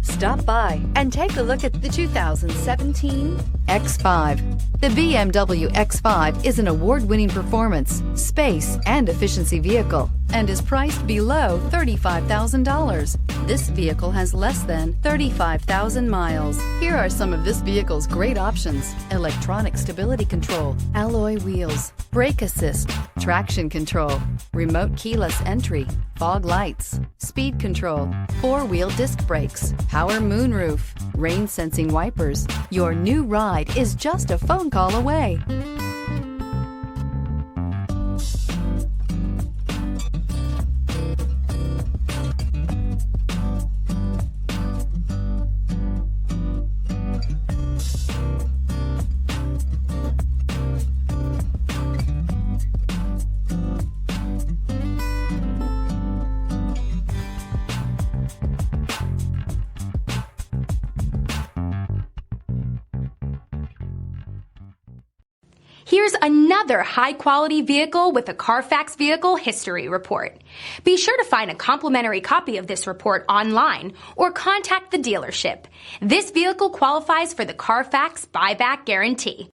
Stop by and take a look at the 2017 X5. The BMW X5 is an award-winning performance, space, and efficiency vehicle and is priced below $35,000. This vehicle has less than 35,000 miles. Here are some of this vehicle's great options: electronic stability control, alloy wheels, brake assist, traction control, remote keyless entry, fog lights, speed control, four-wheel disc brakes, power moonroof, rain sensing wipers. Your new ride is just a phone call away. Here's another high-quality vehicle with a Carfax Vehicle History Report. Be sure to find a complimentary copy of this report online or contact the dealership. This vehicle qualifies for the Carfax Buyback Guarantee.